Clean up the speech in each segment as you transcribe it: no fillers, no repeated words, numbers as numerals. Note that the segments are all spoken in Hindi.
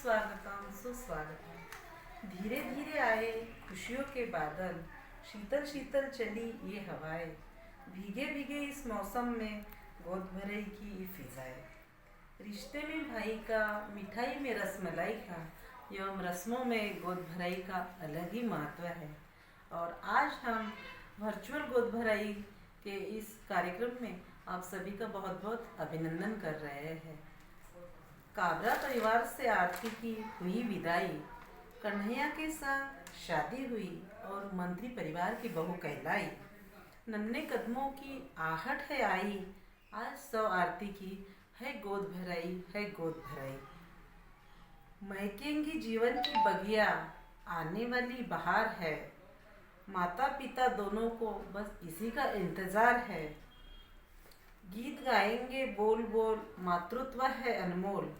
सुस्वागतम सुस्वागतम। धीरे धीरे आए खुशियों के बादल, शीतल शीतल चली ये हवाएं, भीगे भीगे इस मौसम में गोद भरे की फिजाएं। रिश्ते में भाई का, मिठाई में रसमलाई का, एवं रस्मों में गोद भराई का अलग ही महत्व है। और आज हम वर्चुअल गोद भराई के इस कार्यक्रम में आप सभी का बहुत बहुत अभिनंदन कर रहे हैं। काबरा परिवार से आरती की हुई विदाई, कन्हैया के साथ शादी हुई और मंत्री परिवार की बहू कहलाई। नन्हे कदमों की आहट है आई, आज सौ आरती की है गोद भराई, है गोद भराई। महकेंगी जीवन की बगिया, आने वाली बहार है। माता पिता दोनों को बस इसी का इंतजार है। गीत गाएंगे बोल बोल, मातृत्व है अनमोल।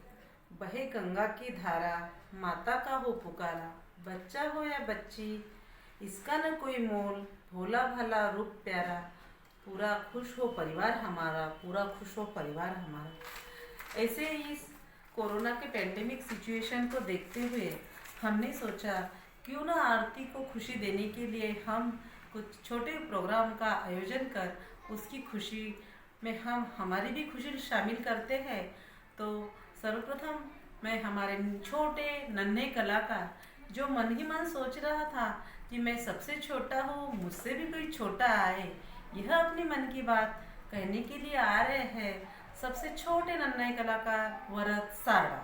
बहे गंगा की धारा, माता का हो पुकारा। बच्चा हो या बच्ची, इसका न कोई मोल। भोला भला रूप प्यारा, पूरा खुश हो परिवार हमारा, पूरा खुश हो परिवार हमारा। ऐसे इस कोरोना के पेंडेमिक सिचुएशन को देखते हुए हमने सोचा क्यों ना आरती को खुशी देने के लिए हम कुछ छोटे प्रोग्राम का आयोजन कर उसकी खुशी में हम हमारी भी खुशी शामिल करते हैं। तो सर्वप्रथम मैं हमारे छोटे नन्हे कलाकार जो मन ही मन सोच रहा था कि मैं सबसे छोटा हूँ, मुझसे भी कोई छोटा आए, यह अपनी मन की बात कहने के लिए आ रहे हैं। सबसे छोटे नन्हे कलाकार वरद सारडा।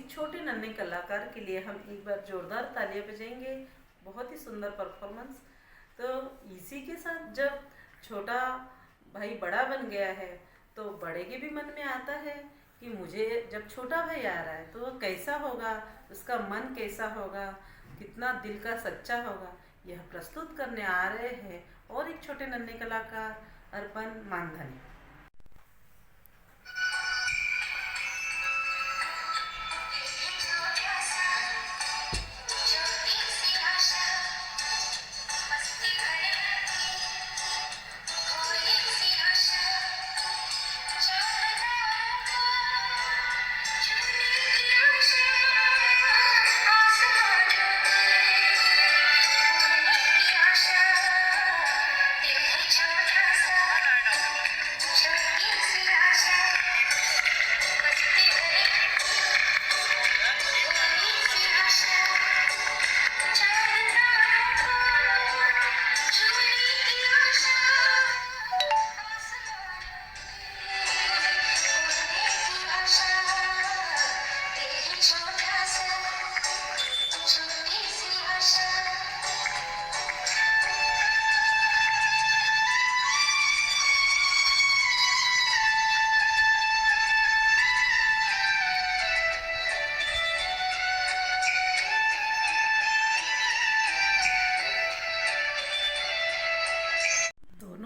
छोटे नन्हे कलाकार के लिए हम एक बार जोरदार तालियां बजाएंगे। बहुत ही सुंदर परफॉर्मेंस। तो इसी के साथ जब छोटा भाई बड़ा बन गया है तो बड़े के भी मन में आता है कि मुझे जब छोटा भाई आ रहा है तो वो कैसा होगा, उसका मन कैसा होगा, कितना दिल का सच्चा होगा, यह प्रस्तुत करने आ रहे हैं और एक छोटे नन्हे कलाकार अर्पण मानधनी।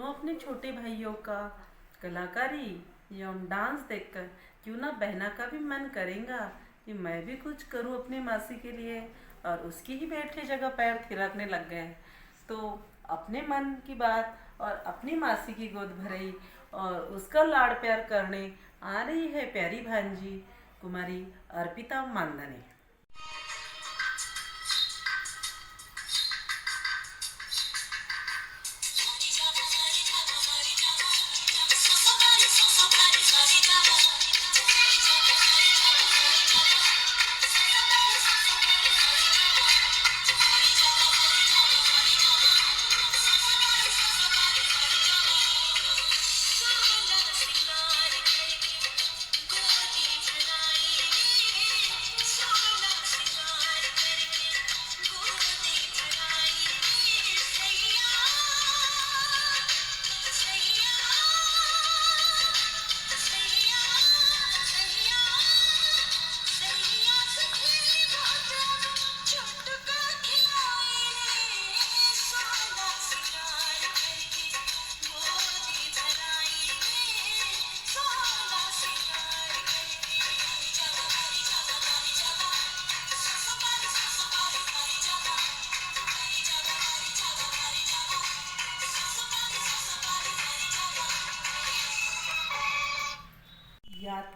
अपने छोटे भाइयों का कलाकारी एवं डांस देखकर क्यों ना बहना का भी मन करेगा कि मैं भी कुछ करूं अपने मासी के लिए, और उसकी ही बैठे जगह पैर थिरकने लग गए। तो अपने मन की बात और अपनी मासी की गोद भराई और उसका लाड़ प्यार करने आ रही है प्यारी भांजी कुमारी अर्पिता मानधनी।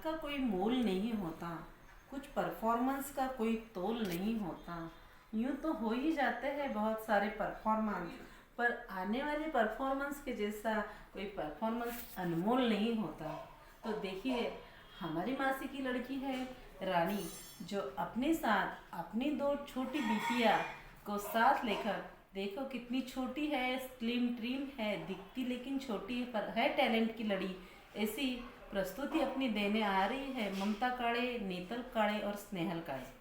का कोई मोल नहीं होता, कुछ परफॉर्मेंस का कोई तोल नहीं होता। यूँ तो हो ही जाते हैं बहुत सारे परफॉर्मेंस, पर आने वाले परफॉर्मेंस के जैसा कोई परफॉर्मेंस अनमोल नहीं होता। तो देखिए, हमारी मासी की लड़की है रानी, जो अपने साथ अपनी दो छोटी बिटिया को साथ लेकर, देखो कितनी छोटी है, स्लिम ट्रिम है, दिखती लेकिन छोटी है, पर है टैलेंट की लड़ी। ऐसी प्रस्तुति अपनी देने आ रही है ममता काड़े, नेतल काड़े और स्नेहल काड़े।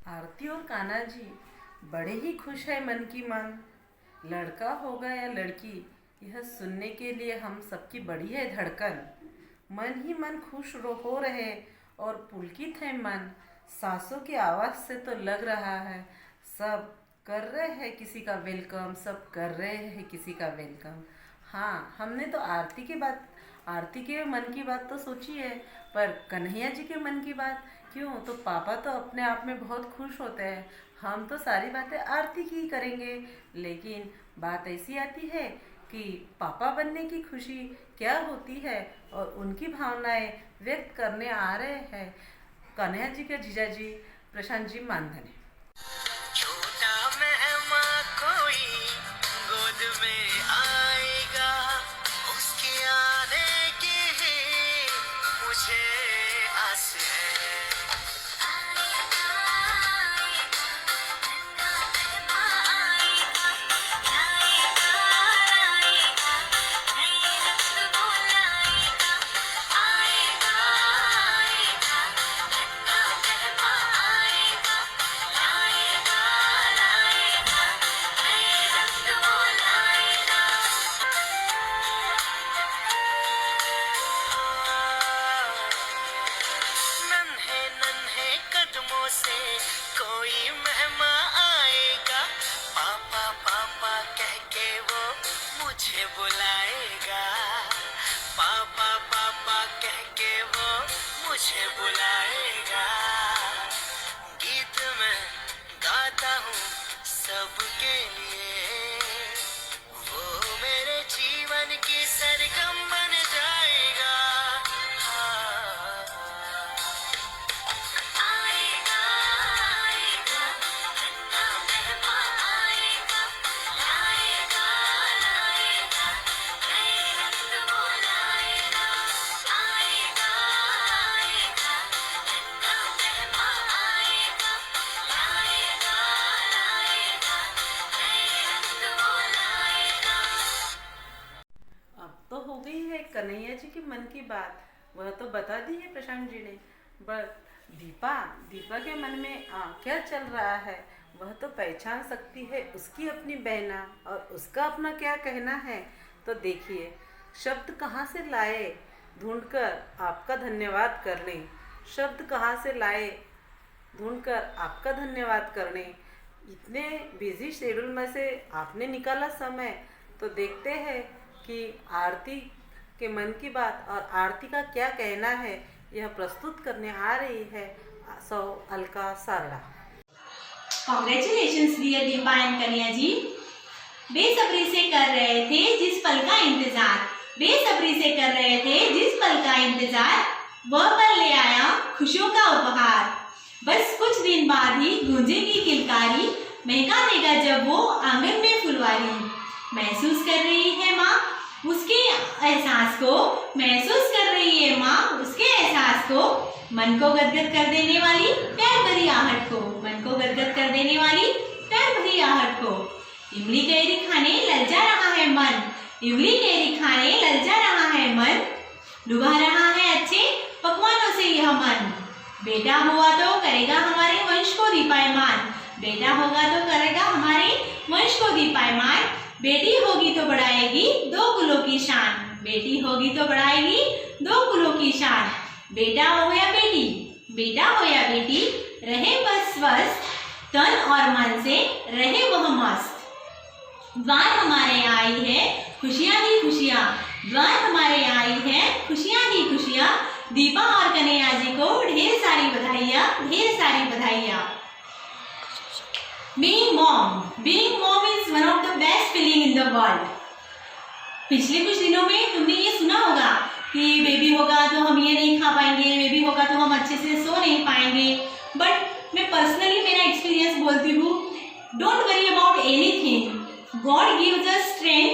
आरती और कान्हा जी बड़े ही खुश है मन की मन। लड़का होगा या लड़की, यह सुनने के लिए हम सबकी बड़ी है धड़कन। मन ही मन खुश हो रहे और पुलकित है मन। सांसों की आवाज़ से तो लग रहा है सब कर रहे हैं किसी का वेलकम, सब कर रहे हैं किसी का वेलकम। हाँ, हमने तो आरती के मन की बात तो सोची है, पर कन्हैया जी के मन की बात क्यों? तो पापा तो अपने आप में बहुत खुश होते हैं, हम तो सारी बातें आरती की ही करेंगे। लेकिन बात ऐसी आती है कि पापा बनने की खुशी क्या होती है और उनकी भावनाएं व्यक्त करने आ रहे हैं कन्हैया जी के जीजा जी प्रशांत जी मानधने। छोटा मेहमान कोई गोद में आएगा, उसके आने की ही मुझे आस है। बाहों से कोई मेहमान आएगा, पापा पापा कह के वो मुझे बुलाएगा, पापा पापा कह के वो मुझे बुलाएगा। गीत मैं गाता हूँ सबके लिए, वो मेरे जीवन की सरगम बन जाएगा। आएगा आएगा ठंडा मेहमान आएगा, लाएगा लाएगा नए रंग वो लाएगा। आएगा आएगा ठंडा मेहमान आएगा, लाएगा लाएगा नए रंग वो लाएगा। अब तो हो गई है कन्हैया जी की मन की बात, वह तो बता दी है प्रशांत जी ने। बस दीपा के मन में क्या चल रहा है वह तो पहचान सकती है, उसकी अपनी बहना और उसका अपना क्या कहना है। तो देखिए शब्द कहाँ से लाए ढूंढकर आपका धन्यवाद करने, शब्द कहाँ से लाए ढूंढकर आपका धन्यवाद करने। इतने बिजी शेड्यूल में से आपने निकाला समय, तो देखते हैं कि आरती के मन की बात और आरती का क्या कहना है, यह प्रस्तुत करने आ रही है सौ Alka Sarda. Congratulations dear Deepa and Kanya ji. बेसब्री से कर रहे थे जिस पल का इंतजार, बेसब्री से कर रहे थे जिस पल का इंतजार, वह पल ले आया खुशियों का उपहार। बस कुछ दिन बाद ही गूंजेगी किलकारी, महका देगा जब वो आंगन में फुलवारी। महसूस कर रही है माँ उसके एहसास को, महसूस कर रही है माँ उसके एहसास को, मन को गदगद कर देने वाली प्यार भरी आहट को, मन को गदगद कर देने वाली प्यार भरी आहट को। इमली कैरी खाने ललचा रहा है मन, इमली कैरी खाने ललचा रहा है मन, लुभा रहा है अच्छे पकवानों से यह मन। बेटा हुआ तो करेगा हमारे वंश को दीपायमान, बेटा होगा तो करेगा हमारे वंश को दीपायमान। बेटी होगी तो बढ़ाएगी दो कुलों की शान, बेटी होगी तो बढ़ाएगी दो कुलों की शान। बेटा हो या बेटी, बेटा हो या बेटी, रहे बस स्वस्थ तन और मन से, रहे वह मस्त। द्वार हमारे आई है खुशियाँ ही खुशियाँ, द्वार हमारे आई है खुशियाँ ही खुशियाँ। दीपा और कन्हैया जी को ढेर सारी बधाइयाँ, ढेर सारी बधाइयाँ। Being mom is one of the best feeling in the world। पिछले कुछ दिनों में तुमने ये सुना होगा कि बेबी होगा तो हम ये नहीं खा पाएंगे, बेबी होगा तो हम अच्छे से सो नहीं पाएंगे। बट मैं पर्सनली मेरा एक्सपीरियंस बोलती हूँ, don't worry about anything, God gives us strength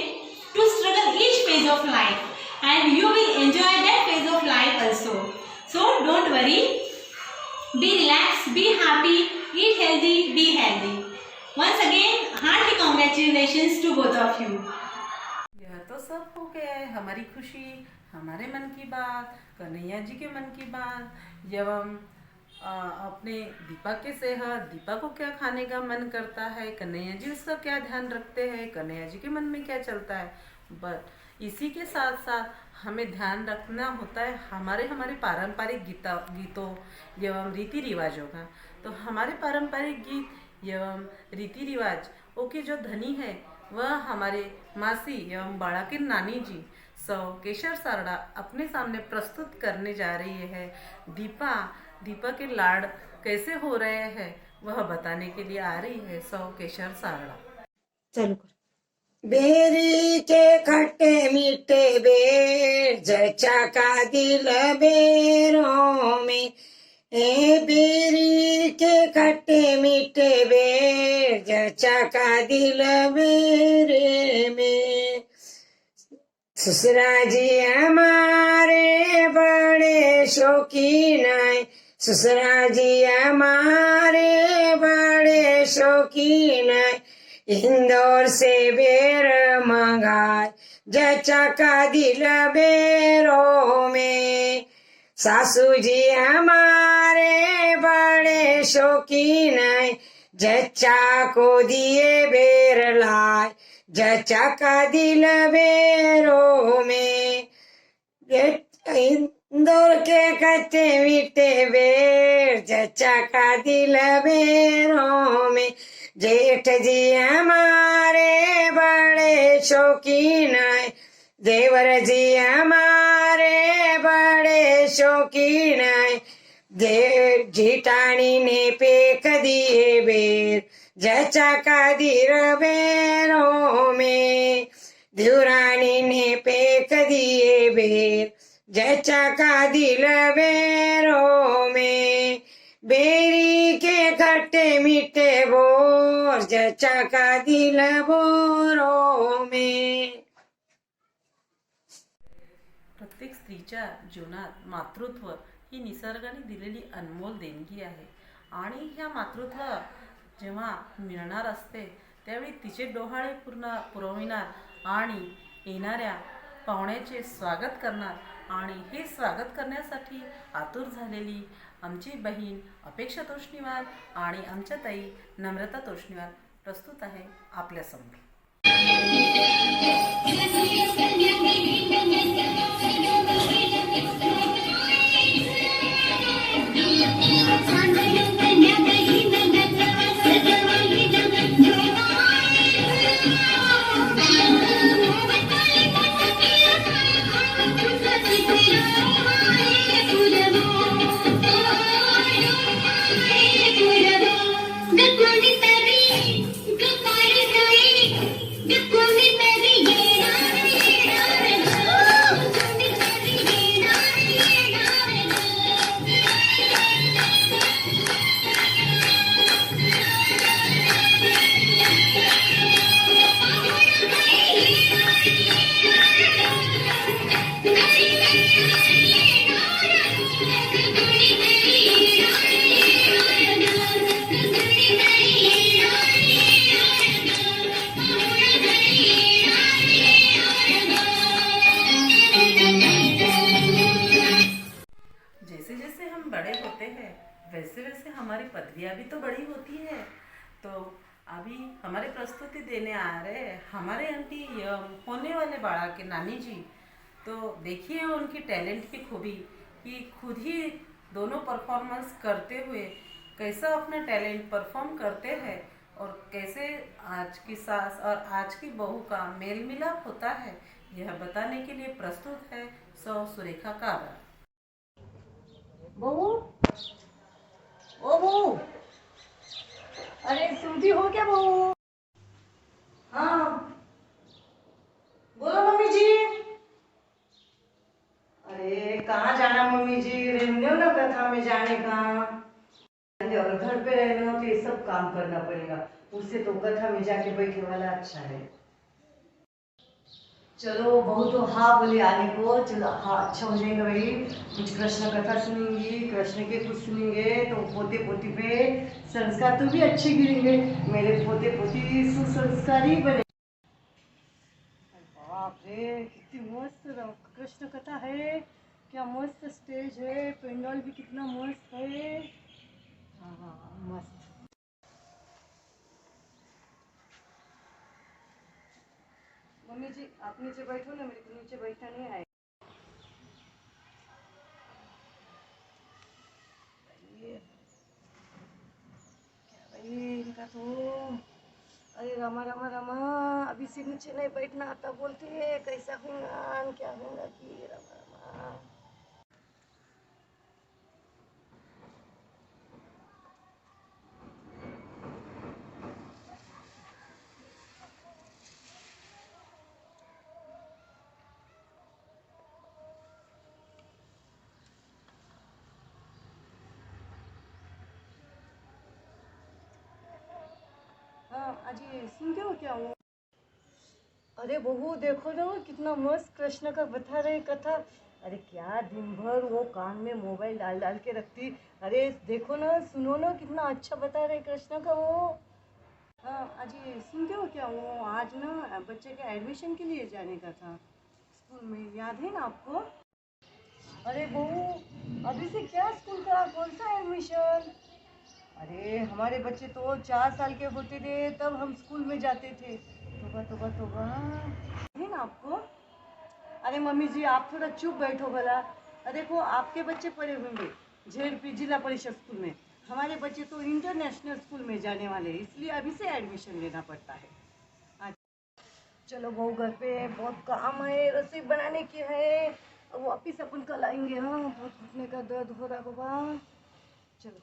to struggle each phase of life and you will enjoy that phase of life also. So don't worry, be relax, be happy, eat healthy, be healthy। Once again, hearty congratulations to both of you। यह तो सब हो गया है, हमारी खुशी, हमारे मन की बात, कन्हैया जी के मन की बात एवं अपने दीपा के सेहत, दीपा को क्या खाने का मन करता है, कन्हैया जी उसका क्या ध्यान रखते हैं, कन्हैया जी के मन में क्या चलता है। बट इसी के साथ साथ हमें ध्यान रखना होता है हमारे पारंपरिक गीतों एवं रीति रिवाजों का। तो हमारे पारंपरिक गीत एवं रीति रिवाज के जो धनी है वह हमारे मासी एवं बाड़ा की नानी जी सौ केशर सारड़ा अपने सामने प्रस्तुत करने जा रही है। दीपा के लाड़ कैसे हो रहे हैं वह बताने के लिए आ रही है सौ केशर सारड़ा। चलो बेरी के खट्टे मीठे बेर जचा का दिल बेरों में, ए बेरी के खट्टे मीठे बेर जचा का दिल मेरे में। ससुरा जी हमारे बड़े शौकीन है, ससुरा जी हमारे बड़े शौकीन है, इंदौर से बेर मंगाए जचा का दिल बेरों में। सासू जी हमारे बड़े शौकीन है, जचा को दिए बेर लाए जचा का दिल बेरों में। दौड़ के कच्चे मीठे बेर चचा का दिल बेरों में। जेठ जी हमारे बड़े शौकीन है, देवर जी हमारे बड़े शौकीन है। जीठानी ने पेक दिए बेर जचा का दिल बेरों में। देवरानी ने पेक दिए बेर जचा का दिल बेरों में। बेरी के खट्टे मीठे बोर जचा का दिल बोरों में। प्रत्येक स्त्रीच्या जीवनात मातृत्व ही निसर्गाने दिलेली अनमोल देणगी आहे आणि ह्या मातृत्व जेव्हा मिळणार असते त्यावेळी तिचे डोहाळे पुरविणार आणि येणाऱ्या पाहुण्याचे स्वागत करणार आणि हे स्वागत करण्यासाठी आतुर झालेली आमची बहीण अपेक्षा तोष्णीवाल आणि आमच्या ताई नम्रता तोष्णीवाल प्रस्तुत आहे आपल्यासमोर. जैसे जैसे हम बड़े होते हैं वैसे वैसे हमारी पदवियाँ भी तो बड़ी होती है. तो अभी हमारे प्रस्तुति देने आ रहे हैं हमारे आंटी होने वाले बाड़ा के नानी जी. तो देखिए उनकी टैलेंट की खूबी कि खुद ही दोनों परफॉर्मेंस करते हुए कैसा अपना टैलेंट परफॉर्म करते हैं और कैसे आज की सास और आज की बहू का मेल मिलाप होता है यह बताने के लिए प्रस्तुत है सौ सुरेखा काबरा. बहू, ओ बहू, अरे सूदी हो क्या बहू? हाँ, बोलो मम्मी जी. अरे कहाँ जाना मम्मी जी, रहने दो ना कथा में जाने का. और घर पे रहना तो ये सब काम करना पड़ेगा, उससे तो कथा में जाके बैठने वाला अच्छा है. चलो बहू तो हाँ बोले आने को. चलो हाँ अच्छा हो जाएगा भाई. कुछ कृष्ण कथा सुनेंगी, कृष्ण के कुछ सुनेंगे तो पोते पोती पे संस्कार तो भी अच्छे गिरेंगे. मेरे पोते पोती सुसंस्कारी बने. बाप रे कितनी मस्त कृष्ण कथा है. क्या मस्त स्टेज है, पेंडॉल भी कितना मस्त है. हाँ हाँ मस्त. मम्मी जी आप नीचे बैठो ना, मेरे को नीचे बैठना नहीं आए. इनका तो अरे रामा रामा रामा, अभी से नीचे नहीं बैठना आता बोलते हैं. कैसा होगा क्या होगा कि रामा रामा. हाँ अजी सुनते हो क्या वो? अरे बहू देखो ना कितना मस्त कृष्ण का बता रहे कथा. अरे क्या दिन भर वो कान में मोबाइल डाल डाल के रखती. अरे देखो ना सुनो ना कितना अच्छा बता रहे कृष्ण का वो. हाँ अजी सुनते हो क्या वो? आज ना बच्चे के एडमिशन के लिए जाने का था स्कूल में, याद है ना आपको? अरे बहू अभी से क्या स्कूल का, कौन सा एडमिशन? अरे हमारे बच्चे तो 4 साल के होते थे तब हम स्कूल में जाते थे. तोबा तोबा तोबा है ना आपको. अरे मम्मी जी आप थोड़ा चुप बैठो भला. देखो आपके बच्चे पढ़े होंगे जेडपी जिला परिषद स्कूल में, हमारे बच्चे तो इंटरनेशनल स्कूल में जाने वाले हैं, इसलिए अभी से एडमिशन लेना पड़ता है। चलो बहू घर पे बहुत काम है, रसोई बनाने की है, अब वापिस अपन कल आएंगे। हाँ बहुत घुटने का दर्द हो रहा है बाबा। चलो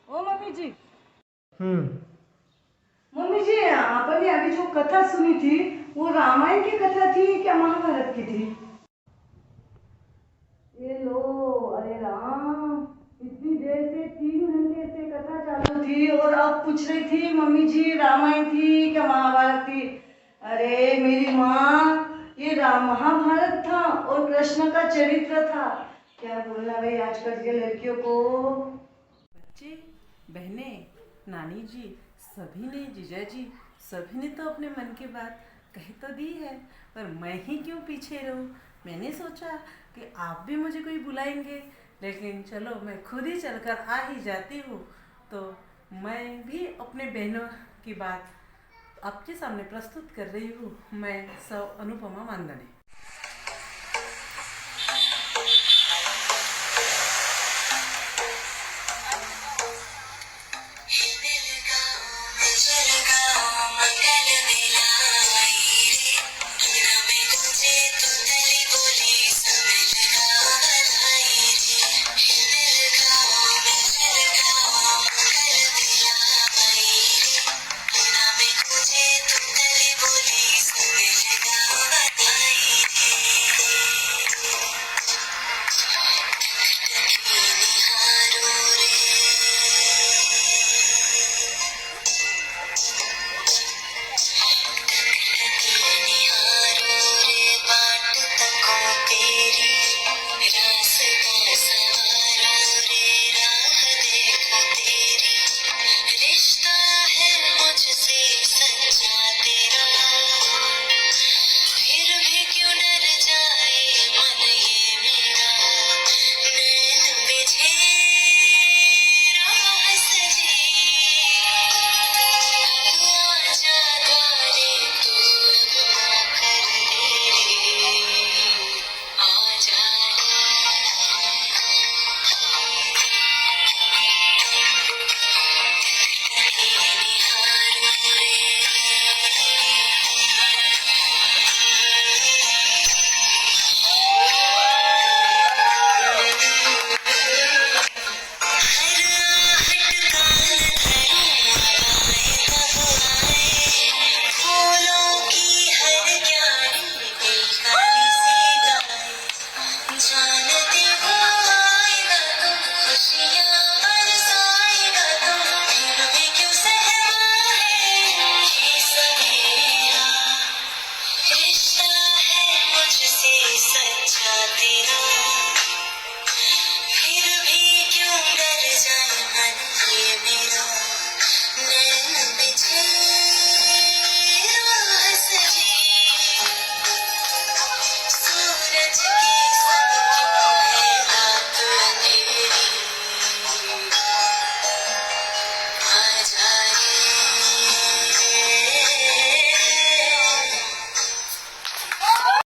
ओ मम्मी जी। मम्मी जी आपने अभी जो कथा सुनी थी वो रामायण की कथा थी क्या महाभारत की थी? ये लो, अरे राम, इतनी देर से 3 घंटे से कथा चालू थी और अब पूछ रही थी मम्मी जी रामायण थी क्या महाभारत थी? अरे मेरी माँ, ये राम महाभारत था और कृष्ण का चरित्र था। क्या बोलना भाई आजकल के लड़कियों को। बच्चे, बहनें, नानी जी, सभी ने, जीजा जी, सभी ने तो अपने मन की बात कह तो दी है, पर मैं ही क्यों पीछे रहूं। मैंने सोचा कि आप भी मुझे कोई बुलाएंगे, लेकिन चलो मैं खुद ही चलकर आ ही जाती हूँ। तो मैं भी अपने बहनों की बात आपके सामने प्रस्तुत कर रही हूँ। मैं सौ अनुपमा मानधने।